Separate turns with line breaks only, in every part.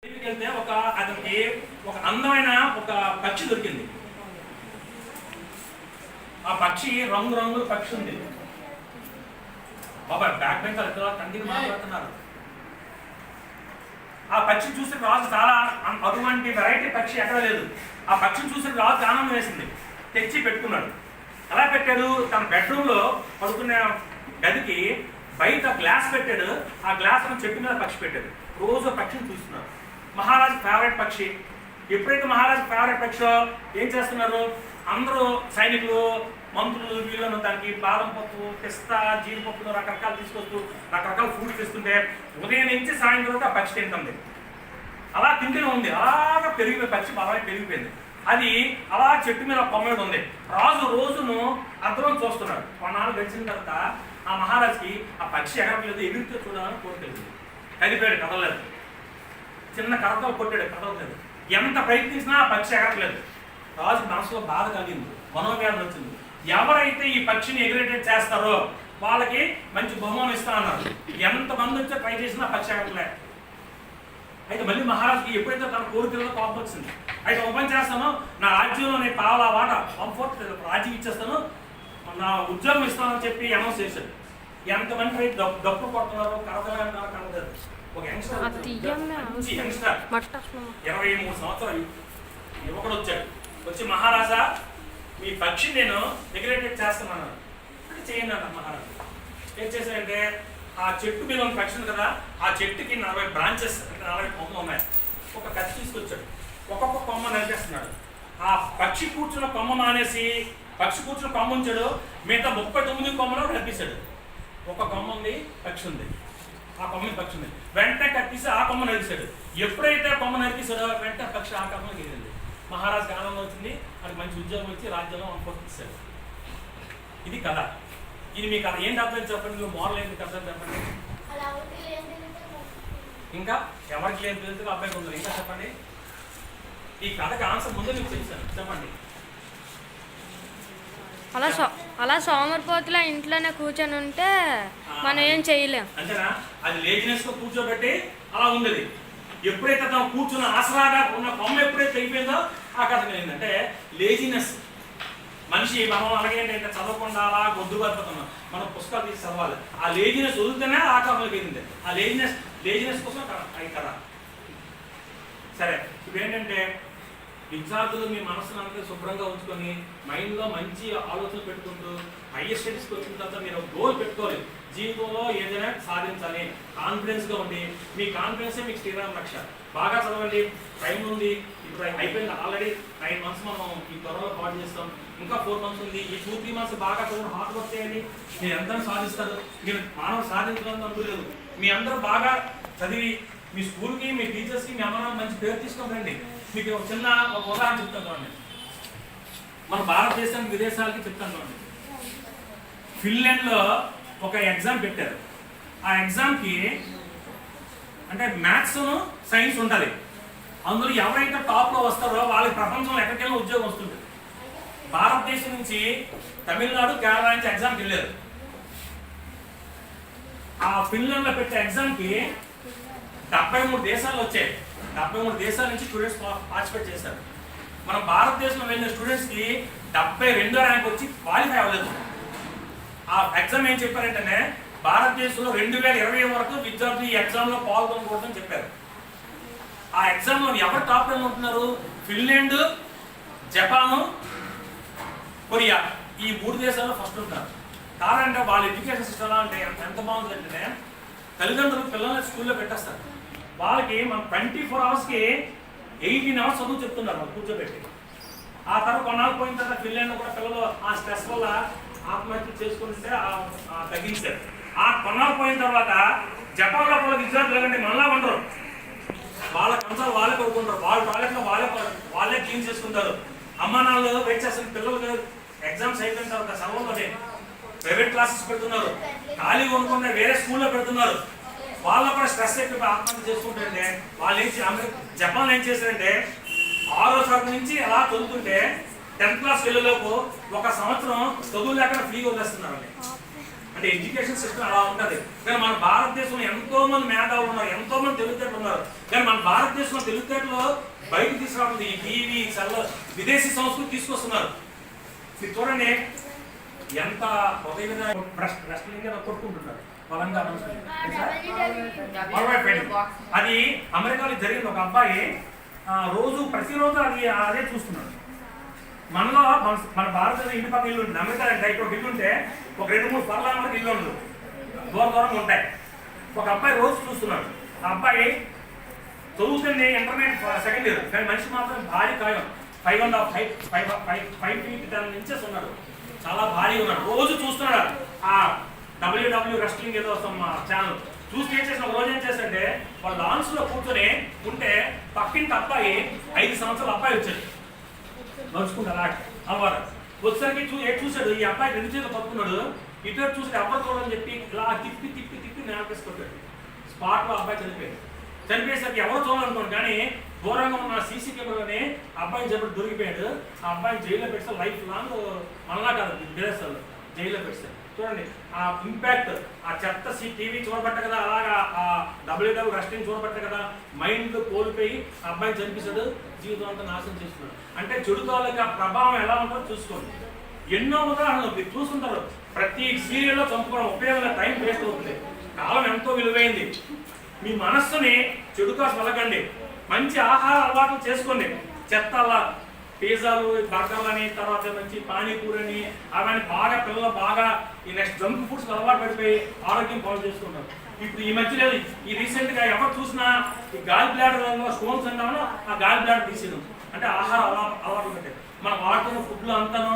వెళ్తే అతనికి ఒక అందమైన ఒక పక్షి దొరికింది. ఆ పక్షి రంగుల పక్షి ఉంది. బాబా బ్యాక్ బెంచ్ కంటిన్యూ మాట్లాడుతున్నారు. ఆ పక్షి చూసి రాజు చాలా అటువంటి వెరైటీ పక్షి ఎక్కడ లేదు. ఆ పక్షిని చూసి రాజు ఆనందం వేసింది. తెచ్చి పెట్టుకున్నాడు. అలా పెట్టాడు. తన బెడ్రూమ్లో పడుకునే గదికి బయట గ్లాస్ పెట్టాడు. ఆ గ్లాస్ చెట్టు మీద పక్షి పెట్టాడు. రోజు పక్షిని చూస్తున్నాడు. మహారాజు ఫేవరెట్ పక్షి. ఎప్పుడైతే మహారాజు ఫేవరెట్ పక్షో ఏం చేస్తున్నారు, అందరూ సైనికులు మంత్రులు వీళ్ళను దానికి బాదం పప్పు, పిస్తా, జీడిపప్పులు రకరకాలు తీసుకొస్తూ రకరకాల ఫుడ్ తెస్తుంటే ఉదయం నుంచి సాయంత్రం వరకు ఆ పక్షి తింటుంది. అలా తింటూనే ఉంది. అలాగా పెరిగిపోయి పక్షి బాగా పెరిగిపోయింది. అది అలా చెట్టు మీద కొమ్మడి ఉంది. రాజు రోజును అర్థం చూస్తున్నాడు. కొన్నాళ్ళు గడిచిన తర్వాత ఆ మహారాజుకి ఆ పక్షి ఎగరలేదు, ఎగిరితో చూడాలని కోరికెళ్ళింది. కదిపాడు, కదలలేదు. చిన్న కరతలు కొట్టాడు, కదలలేదు. ఎంత ప్రయత్నించినా ఆ పక్షి ఎగరట్లేదు. రాజు మనసులో బాధ కలిగింది, మనోవ్యాధి వచ్చింది. ఎవరైతే ఈ పక్షిని ఎగిరేటెడ్ చేస్తారో వాళ్ళకి మంచి బహుమానం ఇస్తానన్నారు. ఎంతమంది వచ్చి ట్రై చేసినా పక్షి ఎగరట్లేదు. అయితే మళ్ళీ మహారాజుకి ఎప్పుడైతే తన కోరికల్లో కోపం వచ్చింది, అయితే ఒక పని చేస్తాను, నా రాజ్యంలో నేను పావలా వాట 1/4 రాజ్యం ఇచ్చేస్తాను, నా ఉద్యోగం ఇస్తానని చెప్పి అనౌన్స్ చేశాడు. ఎంతమంది రైతు డప్పు కొడుతున్నారు, కరదలు అంటారు, కరదలు. ఒక యంగ్స్టర్ 23 సంవత్సరాలు యువకుడు వచ్చాడు. వచ్చి మహారాజా మీ పక్షి నేను ఎగ్రేటెడ్ చేస్తున్నాను అంటే చేయండి అన్న మహారాజు. ఏం చేశాడంటే ఆ చెట్టు మీద ఉన్న పక్షి ఉంది కదా, ఆ చెట్టుకి 40 బ్రాంచెస్ అంటే 40 కొమ్మలు ఉన్నాయి. ఒక కత్తి తీసుకొచ్చాడు, ఒక్కొక్క కొమ్మ నరికేస్తున్నాడు. ఆ పక్షి కూర్చున్న కొమ్మ మానేసి పక్షి కూర్చున్న కొమ్మ ఉంచాడు. మిగతా 39 కొమ్మలో నరికేశాడు. ఒక కొమ్మ ఉంది, పక్షి ఉంది. ఆ కొమ్మ పక్షి ఉంది. వెంటనే కట్టేసి ఆ కొమ్మ నరికేశాడు. ఎప్పుడైతే కొమ్మ నరికేశాడో వెంటనే పక్షి ఆ కొమ్మకి వెళ్ళింది. మహారాజుకి ఆనందం వచ్చింది. అది మంచి ఉద్యోగం వచ్చి రాజ్యంలో అనుకోసాడు. ఇది కథ. ఇది మీ కథ ఏంటి అర్థం చెప్పండి. మీరు మోరల్ ఏంటి అర్థం చెప్పండి. ఇంకా ఎవరికి ఏం తెలుసు అబ్బాయికి ఉంది. ఇంకా చెప్పండి. ఈ కథకి ఆన్సర్ ముందు మీకు తెలుసాను, చెప్పండి.
అలా సోమరిపోతులా ఇంట్లోనే కూర్చొని ఉంటే మనం ఏం చేయలేం
అంతేనా. అది లేజినెస్ తో కూర్చోబెట్టి అలా ఉండేది. ఎప్పుడైతే తను కూర్చున్న ఆసరాగా ఉన్న కొమ్మ ఎప్పుడైతే అయిపోయిందో ఆ కథ ఏంటంటే లేజినెస్. మనిషి మనం అలాగే ఏంటంటే చదవకుండా అలా గొద్దు పడిపోతున్నాం. మనం పుస్తకాలు తీసి చదవాలి. ఆ లేజినెస్ వదిలితేనే ఆ కథలోకి వెళ్ళింది. ఆ లేజినెస్ కోసం అయి కదా. సరే, ఇవేంటంటే విద్యార్థులు మీ మనసును అంతా శుభ్రంగా ఉంచుకొని మైండ్లో మంచి ఆలోచనలు పెట్టుకుంటూ హైయర్ స్టడీస్కి వచ్చిన తర్వాత మీరు గోల్ పెట్టుకోవాలి. జీవితంలో ఏదైనా సాధించాలి, కాన్ఫిడెన్స్గా ఉండి, మీ కాన్ఫిడెన్సే మీకు శ్రీరామ రక్ష. బాగా చదవండి, టైం ఉంది. ఇప్పుడు అయిపోయింది ఆల్రెడీ 9 months మనం ఈ త్వరలో పాటు చేస్తాం. ఇంకా 4 months ఉంది. ఈ 2-3 months బాగా చదవడం, హార్డ్ వర్క్ చేయండి. మీరు ఎంత సాధిస్తారు. మీరు మానవ సాధించడం అంటూ లేదు. మీ అందరూ బాగా చదివి మీ స్కూల్కి, మీ టీచర్స్కి, మీ అమ్మ మంచి పేరు తీసుకోండి. మీకు ఒక చిన్న ఉదాహరణ చెప్తాను చూడండి. మన భారతదేశానికి విదేశాలకి చెప్తాను చూడండి. ఫిన్లాండ్లో ఒక ఎగ్జామ్ పెట్టారు. ఆ ఎగ్జామ్కి అంటే మ్యాథ్స్ సైన్స్ ఉంటుంది. అందులో ఎవరైతే టాప్లో వస్తారో వాళ్ళకి ప్రపంచంలో ఎక్కడికైనా ఉద్యోగం వస్తుంది. భారతదేశం నుంచి తమిళనాడు, కేరళ నుంచి ఎగ్జామ్కి వెళ్ళారు. ఆ ఫిన్లాండ్లో పెట్టే ఎగ్జామ్కి 73 దేశాలు వచ్చాయి. 73 దేశాల నుంచి స్టూడెంట్స్ పార్టిసిపేట్ చేశారు. మన భారతదేశంలో వెళ్ళిన స్టూడెంట్స్కి 72వ ర్యాంక్ వచ్చి క్వాలిఫై అవ్వలేదు. ఆ ఎగ్జామ్ ఏం చెప్పారంటేనే భారతదేశంలో 2020 వరకు విద్యార్థులు ఈ ఎగ్జామ్లో పాల్గొనకూడదని చెప్పారు. ఆ ఎగ్జామ్లో ఎవరు టాప్ ర్యాంక్ ఉంటున్నారు? Finland, Japan, Korea. ఈ 3 దేశాల్లో ఫస్ట్ ఉంటారు. కారణంటే వాళ్ళ ఎడ్యుకేషన్ సిస్టమ్ ఎలా అంటే ఎంత బాగుంటుందంటే తల్లిదండ్రులు పిల్లల్ని స్కూల్లో పెట్టేస్తారు. వాళ్ళకి మనం 24 hours-కి 18 hours చదువు చెప్తున్నారు వాళ్ళు కూర్చోబెట్టి. ఆ తర్వాత కొన్నాళ్ళు పోయిన తర్వాత ఫిన్లాండ్లో కూడా పిల్లలు ఆ స్ట్రెస్ వల్ల ఆత్మహత్య చేసుకుంటే తగ్గించారు. ఆ కొన్నాళ్ళు పోయిన తర్వాత జపాన్లో కూడా విద్యార్థులు కంటే మళ్ళా ఉండరు. వాళ్ళ కంచాలు వాళ్ళే కొడుకుంటారు. వాళ్ళ టాయిలెట్లో వాళ్ళే క్లీన్ చేసుకుంటారు. అమ్మా నాన్నలు వెయిట్ చేస్తున్న పిల్లలు ఎగ్జామ్స్ అయిపోయిన తర్వాత సెలవుల్లోనే ప్రైవేట్ క్లాసెస్ పెడుతున్నారు. ఖాళీ కొనుక్కునే వేరే స్కూల్లో పెడుతున్నారు. వాళ్ళు కూడా స్ట్రెస్ ఎక్కువ ఆత్మహత్య చేసుకుంటుంటే వాళ్ళు జపాన్ ఏం చేశారంటే 6వ తరగతి నుంచి అలా చదువుతుంటే 10th క్లాస్ వెళ్ళేలోపు 1 సంవత్సరం చదువు లేకుండా ఫ్రీగా వదిలేస్తున్నారు. అంటే ఎడ్యుకేషన్ సిస్టమ్ అలా ఉంటుంది. కానీ మన భారతదేశంలో ఎంతో మంది మేధావులు ఉన్నారు, ఎంతో మంది తెలివితేటలు ఉన్నారు. కానీ మన భారతదేశంలో తెలివితేటలు బయటకు తీసుకురావడం ఈ టీవీ విదేశీ సంస్కృతి తీసుకొస్తున్నారు. మీరు చూడండి ఎంత ఉదయంగా కొట్టుకుంటున్నారు బలంగా. అది అమెరికాలో జరిగిన ఒక అబ్బాయి ప్రతిరోజు అది అదే చూస్తున్నాడు. మనలో మన భారతదేశం ఇంటి పక్కన ఇల్లు ఉంటుంది, అమెరికా అంటే ఇప్పుడు ఇల్లు ఉంటే ఒక 2-3 పర్లాంటి ఇల్లు ఉండదు, దూరంగా ఉంటాయి. ఒక అబ్బాయి రోజు చూస్తున్నాడు. ఆ అబ్బాయి చదువుతుంది ఇంటర్మీడియట్ సెకండ్ ఇయర్, కానీ మనిషి మాత్రం భారీ కాయం 5 feet 10 inches ఉన్నాడు, చాలా భారీగా ఉన్నాడు. రోజు చూస్తున్నాడు ఆ WW రెస్లింగ్ ఏదో ఛానల్ చూసి ఏం చేసిన. ఒక రోజు ఏం చేశాడంటే వాళ్ళ లాన్స్ లో కూర్చొని ఉంటే పక్కింటి అబ్బాయి 5 సంవత్సరాల అబ్బాయి వచ్చాడు నడుచుకుంటా అలా అవ్వాలి. వచ్చేసరికి చూశాడు ఈ అబ్బాయి 2 చేతులు పట్టుకున్నాడు. ఇటు చూసి అబ్బాయి చూడని చెప్పి ఇలా తిప్పి నేర్పేసుకుంటాడు. స్పాట్ లో అబ్బాయి చనిపోయేసరికి ఎవరు చూడాలనుకోండి, కానీ దూరంగా ఉన్న సీసీ కెమెరాలోనే అబ్బాయిని చెప్పి దొరికిపోయాడు. ఆ అబ్బాయిని జైల్లో పెడితే లైఫ్ లాంగ్ మనలా కాదు విదేశాల్లో జైల్లో పెడితే చూడండి ఆ ఇంపాక్ట్. ఆ చెత్త టీవీ చూడబట్ట కదా, అలాగా ఆ WW రెస్లింగ్ చూడబట్ట కదా మైండ్ కోల్పోయి ఆ అబ్బాయిని చనిపిస్తాడు, జీవితం అంతా నాశనం చేస్తున్నాడు. అంటే చెడు తాలూకా ప్రభావం ఎలా ఉంటుందో చూసుకోండి. ఎన్నో ఉదాహరణలు మీరు చూస్తుంటారు. ప్రతి సీరియల్లో చంపుకోవడం ఉపయోగంగా టైం వేస్ట్ అవుతుంది. కాలం ఎంతో విలువైంది. మీ మనస్సుని చెడు కాసు వెళ్ళకండి, మంచి ఆహార అలవాట్లు చేసుకోండి. చెత్త పిజ్జాలు బర్గర్లు అని, తర్వాత మంచి పానీపూరి అని అవన్నీ బాగా పిల్లలు బాగా ఈ నెక్స్ట్ జంక్ ఫుడ్స్ అలవాటు పడిపోయి ఆరోగ్యం పాడు చేసుకుంటారు. ఇప్పుడు ఈ మధ్య లేదు, ఈ రీసెంట్గా ఎవరు చూసినా ఈ గాలి బ్లాడర్లో స్టోన్స్ అంటామో ఆ గాలి బ్లాడర్ తీసేయడం అంటే ఆహార అలవాట్లు పెట్టాయి. మనం వాడుతున్న ఫుడ్లో అంతాను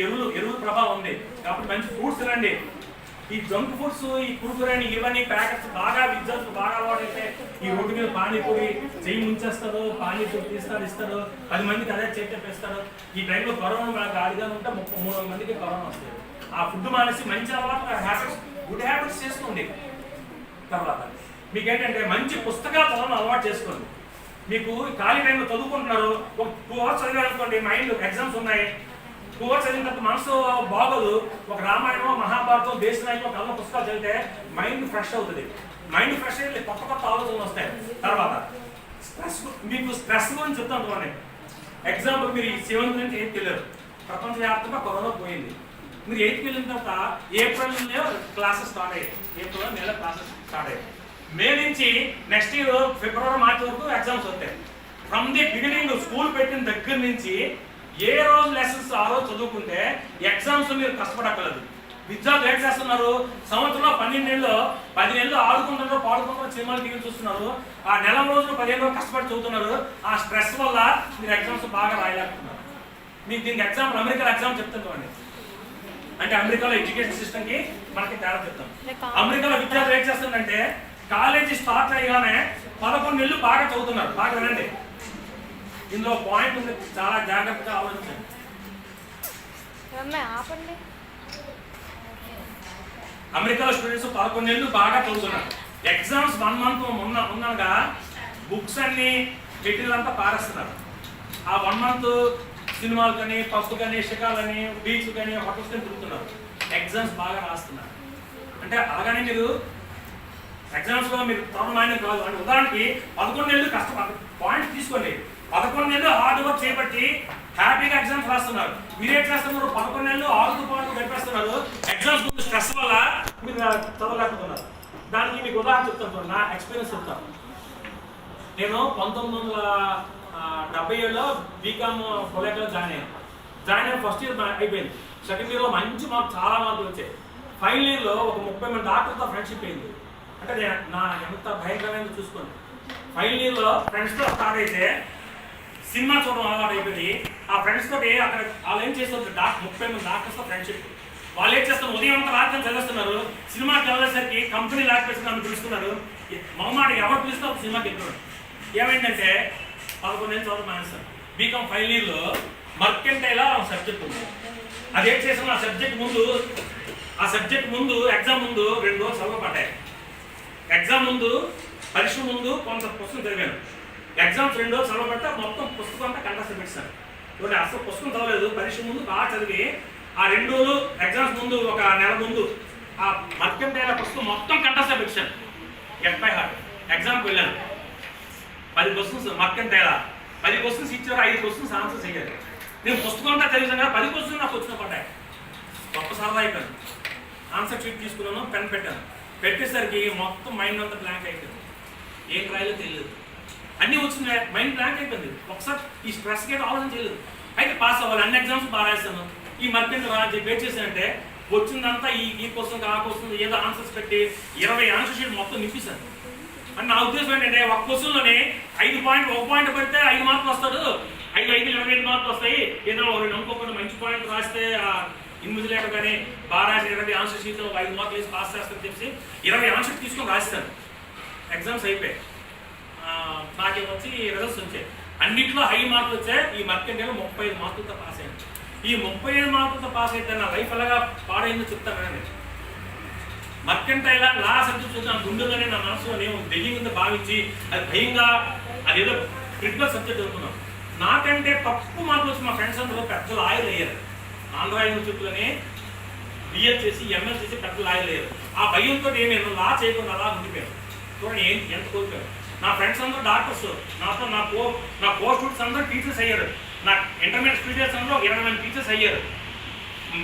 ఎరువుల ప్రభావం ఉంది. కాబట్టి మంచి ఫ్రూట్స్ తినండి. ఈ జంక్ ఫుడ్స్, ఈ కురుకురని ఇవన్నీ ప్యాకెట్స్ బాగా విద్యార్థులు బాగా అలవాటైతే ఈ రోడ్డు మీద పానీపూరి చెయ్యి ముంచేస్తారు, పానీపూరి ఇస్తారు 10 మందికి అదే చేపేస్తారు. ఈ టైంలో కరోనా గాడిగా ఉంటే 33 మందికి కరోనా వస్తుంది. ఆ ఫుడ్ మానేసి మంచి అలవాటు గుడ్ హ్యాబిట్స్ చేసుకోండి. తర్వాత మీకేంటంటే మంచి పుస్తకాలు చదవడం అలవాటు చేసుకోండి. మీకు ఖాళీ టైంలో చదువుకుంటున్నారు, ఒక 2 hours చదివారనుకోండి, మైండ్ ఎగ్జామ్స్ ఉన్నాయి, 2 hours చదివినంత మనసు బాగోదు. ఒక రామాయణం, మహాభారతం, దేశనాయకం కథ పుస్తకాలు చదివితే మైండ్ ఫ్రెష్ అవుతుంది. మైండ్ ఫ్రెష్ అయితే కొత్త ఆలోచనలు వస్తాయి. తర్వాత మీకు స్ట్రెస్ గురించి చెప్తాను చూడండి. ఎగ్జాంపుల్ మీరు 7th నుంచి 8th వెళ్ళారు, ప్రపంచవ్యాప్తంగా కరోనా పోయింది. మీరు 8th వెళ్ళిన తర్వాత ఏప్రిల్లో క్లాసెస్ స్టార్ట్ అయ్యాయి. ఏప్రిల్లో నెల క్లాసెస్ స్టార్ట్ అయ్యాయి. మే నుంచి నెక్స్ట్ ఇయర్ ఫిబ్రవరి మార్చి వరకు ఎగ్జామ్స్ వస్తాయి. ఫ్రమ్ ది బిగినింగ్ స్కూల్ పెట్టిన దగ్గర నుంచి ఏ రోజు లెసన్స్ ఆ రోజు చదువుకుంటే ఎగ్జామ్స్ మీరు కష్టపడక్కర్లేదు. విద్యార్థులు ఏం చేస్తున్నారు, సంవత్సరంలో 12 నెలలు 10 నెలలు ఆడుకుంటున్నారు, పాడుకుంటున్నారు, సినిమాలు టీవీలు చూస్తున్నారు. ఆ నెల రోజులు 15 రోజులు కష్టపడి చదువుతున్నారు. ఆ స్ట్రెస్ వల్ల మీరు ఎగ్జామ్స్ బాగా రాయలేకపోతున్నారు. మీకు దీనికి ఎగ్జాంపుల్ అమెరికా ఎగ్జామ్ చెప్తాను చూడండి. అంటే అమెరికాలో ఎడ్యుకేషన్ సిస్టమ్కి మనకి తేడా చెప్తాం. అమెరికాలో విద్యార్థులు ఏం చేస్తుందంటే కాలేజీ స్టార్ట్ అయ్యగానే 11 నెలలు బాగా చదువుతున్నారు. బాగా వినండి, ఇందులో పాయింట్ ఉంది, చాలా జాగ్రత్తగా ఆలోచించండి. అమెరికాలో స్టూడెంట్స్ 11 నెలలు బాగా చదువుతున్నారు. ఎగ్జామ్స్ 1 month ఉన్నాగా బుక్స్ అన్ని మెటీరియల్ పారేస్తున్నారు. ఆ 1 month సినిమాలు కానీ, పబ్బు కానీ, షికాలని, బీచ్ కానీ, హోటల్స్ కానీ తిరుగుతున్నారు. ఎగ్జామ్స్ బాగా రాస్తున్నారు. అంటే అలాగనే మీరు ఎగ్జామ్స్లో మీరు తొందరమైన కాదు. అంటే ఉదాహరణకి 11 నెలలు కష్టపడ పాయింట్ తీసుకోండి. 11 నెలలు హార్డ్ వర్క్ చేపట్టి హ్యాపీగా ఎగ్జామ్స్ రాస్తున్నారు. మీరేం చేస్తున్నారు, 11 నెలలు ఆడుతూ పాటు గడిపేస్తున్నారు. ఎగ్జామ్స్ ముందు స్ట్రెస్ వల్ల మీరు చదవలేకపోతున్నారు. దానికి మీకు ఉదాహరణ చెప్తాను, నా ఎక్స్పీరియన్స్ చెప్తాను. నేను 1977లో బీకామ్ కొలేజ్లో జాయిన్ అయ్యాను. ఫస్ట్ ఇయర్ అయిపోయింది. సెకండ్ ఇయర్లో మంచి మార్క్స్, చాలా మార్కులు వచ్చాయి. ఫైనల్ ఇయర్లో ఒక 30 మంది డాక్టర్తో ఫ్రెండ్షిప్ అయింది. అంటే నా ఎంత భయంకరమైనది చూసుకోండి. ఫైనల్ ఇయర్లో ఫ్రెండ్స్తో స్టార్ట్ అయితే సినిమా చూడడం అలవాటు అయిపోయింది. ఆ ఫ్రెండ్స్ తోటి అక్కడ వాళ్ళు ఏం చేస్తారు, 30 మంది డాక్టర్స్తో ఫ్రెండ్షిప్. వాళ్ళు ఏం చేస్తారు, ఉదయం అంతా రాత్రి చదివేస్తున్నారు. సినిమాకి వెళ్ళేసరికి కంపెనీ లాక్పేసి నన్ను పిలుస్తున్నారు. మొహమాట ఎవరు పిలుస్తే ఒక సినిమాకి వెళ్తున్నాడు. ఏమైందంటే 11 నెలలు చదువు మానేస్తారు. బీకామ్ ఫైనల్ ఇయర్లో మర్కెంటైల్ సబ్జెక్ట్ ఉంది. అదేం చేసిన ఆ సబ్జెక్ట్ ముందు ఎగ్జామ్ ముందు 2 రోజులు చదువు పడ్డాయి. ఎగ్జామ్ ముందు, పరీక్ష ముందు కొంత పుస్తకం చదివాను. ఎగ్జామ్స్ 2 రోజులు చదవ పడితే మొత్తం పుస్తకం అంతా కంఠస్థ పెట్టాను. చూడండి, అసలు పుస్తకం చదవలేదు. పరీక్ష ముందు బాగా చదివి ఆ 2 రోజులు ఎగ్జామ్స్ ముందు ఒక నెల ముందు ఆ మర్కంటైల పుస్తకం మొత్తం కంఠస్థ పెట్టాను గెట్ బై హార్ట్. ఎగ్జామ్కి వెళ్ళాను, 10 క్వశ్చన్స్ మర్కంటైల, 10 క్వశ్చన్స్ ఇచ్చారు, 5 క్వశ్చన్స్ ఆన్సర్ చేయాలి. నేను పుస్తకం అంతా చదివాను కదా, 10 క్వశ్చన్స్ నాకు వచ్చిన పడ్డాయి. గొప్ప సరదా అయిపోయాను. ఆన్సర్ షీట్ తీసుకున్నాను, పెన్ పెట్టాను. పెట్టేసరికి మొత్తం మైండ్ అంతా బ్లాంక్ అయిపోయింది. ఏం రాయాలో తెలియదు, అన్నీ వచ్చింది, మైండ్ బ్లాంక్ అయిపోయింది. ఒకసారి ఈ స్ట్రెస్కి అయితే ఆలోచన చేయలేదు. అయితే పాస్ అవ్వాలి, అన్ని ఎగ్జామ్స్ బాగా రాశాను. ఈ మర్కంటైల రాజు పే చేశానంటే వచ్చిందంతా ఈ క్వశ్చన్ ఆ క్వశ్చన్ ఏదో ఆన్సర్స్ పెట్టి 20 ఆన్సర్ షీట్ మొత్తం నింపిస్తాను. అని నా ఉద్దేశం ఏంటంటే ఒక క్వశ్చన్లోనే 1 పాయింట్ పెడితే 5 మార్కులు వస్తాడు, 25 మార్కులు వస్తాయి. ఏదో 2 అనుకోకుండా మంచి పాయింట్ రాస్తే ఇన్విజిలేటర్ కానీ బాగా రాసి 20 ఆన్సర్ షీట్ 5 మార్కులు వేసి పాస్ చేస్తారని చెప్పి 20 ఆన్సర్ తీసుకొని రాస్తాను. ఎగ్జామ్స్ అయిపోయాయి, నాకేమొచ్చి రిజల్ట్స్ వచ్చాయి. అన్నింటిలో హై మార్కులు వచ్చాయి. ఈ మర్కంటైల 35 మార్కులతో పాస్ అయ్యాను. ఈ 35 మార్కులతో పాస్ అయితే నా లైఫ్ ఎలాగా పాడైందో చెప్తాను కానీ మర్కంటైల లా సబ్జెక్ట్ చూసి నా గుండెలోనే నా మనసులో నేను దెయ్యం కింద భావించి అది భయంగా అదేదో క్రిటికల్ సబ్జెక్ట్ అనుకున్నాను. నాకంటే తక్కువ మార్కులు వచ్చి మా ఫ్రెండ్స్ అందరూ పెద్ద లాయర్లు అయ్యారు. ఆంధ్ర యూనివర్సిటీలోనే బిఎడ్ చేసి ఎంఎస్ చేసి పెద్ద లాయర్లు అయ్యారు. ఆ భయంతో నేను లా చేయకుండా అలా ఉండిపోయాను. చూడండి ఎంత కోల్పోయాను. నా ఫ్రెండ్స్ అందరూ డాక్టర్స్, నాతో నా కో స్టూడెంట్స్ అందరూ టీచర్స్ అయ్యారు. నా ఇంటర్మీడియట్ స్టూడెంట్స్ అందరూ 20 మంది టీచర్స్ అయ్యారు.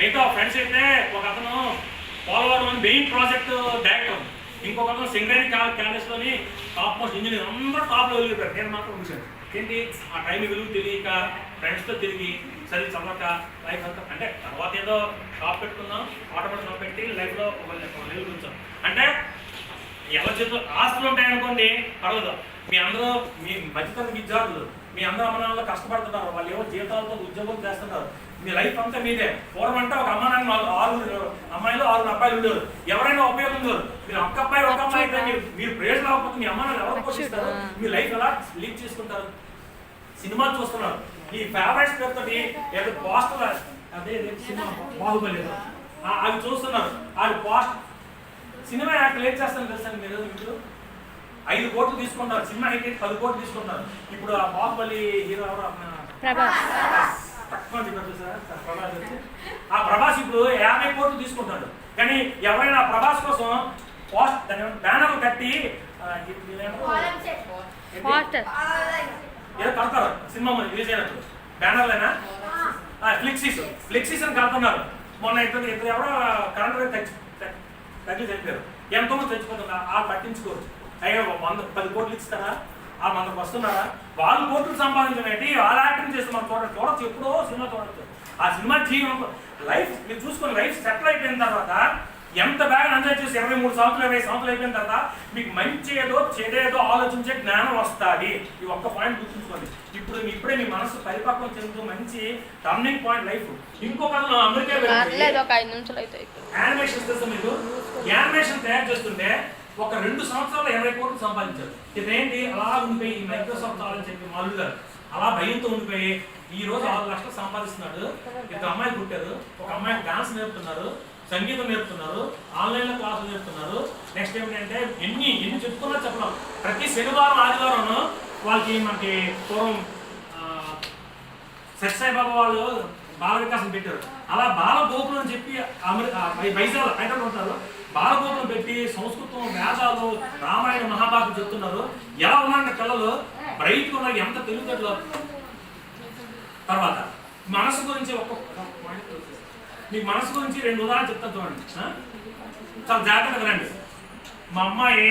మిగతా ఫ్రెండ్స్ అయితే ఒక అతను పోలవరం మెయిన్ ప్రాజెక్ట్ డైరెక్టర్, ఇంకొక అతను సింగరేణి క్యాలెస్లోని టాప్ మోస్ట్ ఇంజనీర్, అందరూ టాప్లో వెళ్ళిపోయారు. నేను మాత్రం ఉంచాను. ఏంటి ఆ టైం విలువ తెలియక ఫ్రెండ్స్తో తిరిగి సరి చదవక లైఫ్ అంతా అంటే తర్వాత ఏదో టాప్ పెట్టుకున్నాం, ఆటోమేటిక్ టాప్ పెట్టి లైఫ్లో ఒక లెవెల్ ఉంచాం. అంటే ఎలా చేతులు ఆస్తులు ఉంటాయనుకోండి పర్లేదు. మీ అందరూ మీ మధ్యతరగతి విద్యార్థులు మీ అందరూ అమ్మానాల్లో కష్టపడుతున్నారు, వాళ్ళు ఏవో జీవితాలతో ఉద్యోగం చేస్తున్నారు. మీ లైఫ్ అంతా మీదే. పూర్వం అంటే ఒక అమ్మానాన్ని 6 అమ్మాయిలు 6 అబ్బాయిలు ఉండేవారు. ఎవరైనా ఉపయోగం ఉండేవారు. మీరు ఒక అమ్మాయి అయితే మీరు ప్రేజ్ రాకపోతే మీ అమ్మానాన్ని ఎవరు పోషిస్తారు? మీ లైఫ్ ఎలా లీడ్ చేసుకుంటారు? సినిమాలు చూస్తున్నారు, ఈ ఫేవరెట్స్ పేరుతో ఏదో పోస్టర్ అదే సినిమా బాహుబలి అవి చూస్తున్నారు. అది పోస్ట్ సినిమా యాక్టర్ ఏం చేస్తాను తెలుసండి మీరు? ఇప్పుడు 5 కోట్లు తీసుకుంటారు, సినిమా అయితే 10 కోట్లు తీసుకుంటారు. ఇప్పుడు ఆ బాహుబలి హీరో ఎవరు? తక్కువ సార్ ప్రభాస్ వచ్చి ఆ ప్రభాస్ ఇప్పుడు 50 కోట్లు తీసుకుంటాడు. కానీ ఎవరైనా ప్రభాస్ కోసం పోస్ట్ బ్యానర్లు కట్టి ఏదో కడతారు సినిమా రిలీజ్ అయినప్పుడు బ్యానర్లైనా ఫ్లెక్సీస్ అని కడుతున్నారు. మొన్న ఇద్దరు ఎవరో కరెంట్ తగ్గి చనిపోయారు. ఎంతోమంది చచ్చిపోతున్నారు. ఆ పట్టించుకోరు. అయ్యో 10 కోట్లు ఇస్తారా? ఆ మనకు వస్తున్నారా? వాళ్ళు కోట్లు సంపాదించబెట్టి వాళ్ళు యాక్టింగ్ చేస్తే మనం చూడొచ్చు, ఎప్పుడో సినిమా చూడొచ్చు. ఆ సినిమా జీవనం లైఫ్ మీరు చూసుకొని లైఫ్ సెటిల్ అయిపోయిన తర్వాత ఎంత బాగా ఎంజాయ్ చేసి 23 సంవత్సరాలు 20 సంవత్సరాలు అయిపోయిన తర్వాత మీకు మంచి ఏదో చెడేదో ఆలోచించే జ్ఞానం వస్తుంది. ఈ ఒక్క పాయింట్ గుర్తుంచుకోండి. ఇప్పుడే మీ మనసు పరిపక్వం చెందుతూ మంచి టర్నింగ్ పాయింట్ లైఫ్. ఇంకొక అమెరికా యానిమేషన్ తెలుసా మీకు? యానిమేషన్ తయారు చేస్తుంటే ఒక 2 సంవత్సరాలు 20 కోట్లు సంపాదించారు. ఇదేంటి అలా ఉండిపోయి ఈ మైక్రోసాఫ్ట్ అని చెప్పి మాల్లు గారు అలా భయంతో ఉండిపోయి ఈ రోజు 6 లక్షలు సంపాదిస్తున్నాడు. 2 అమ్మాయిలు పుట్టారు. ఒక అమ్మాయికి డాన్స్ నేర్పుతున్నారు, సంగీతం నేర్పుతున్నారు, ఆన్లైన్లో క్లాసులు నేర్పుతున్నారు. నెక్స్ట్ ఏమిటంటే ఎన్ని చెప్పుకున్నా చెప్పడం. ప్రతి శనివారం ఆదివారం వాళ్ళకి మనకి పూర్వం సత్యసాయిబాబా వాళ్ళు బాల వికాసం పెట్టారు. అలా బాల గోకులు అని చెప్పి వైజాగ్ హైదరాబాద్ ఉంటారు. బాలగోకులం పెట్టి సంస్కృతం వేదాలు రామాయణ మహాభారతం చెప్తున్నారు. ఎలా ఉన్నారంటే పిల్లలు బ్రైట్గా ఉన్నారు, ఎంత తెలివితేటలు. తర్వాత మనసు గురించి మీకు మనసు గురించి 2 ఉదాహరణలు చెప్తాను చూడండి. చాలా జాగ్రత్తగా రండి. మా అమ్మాయి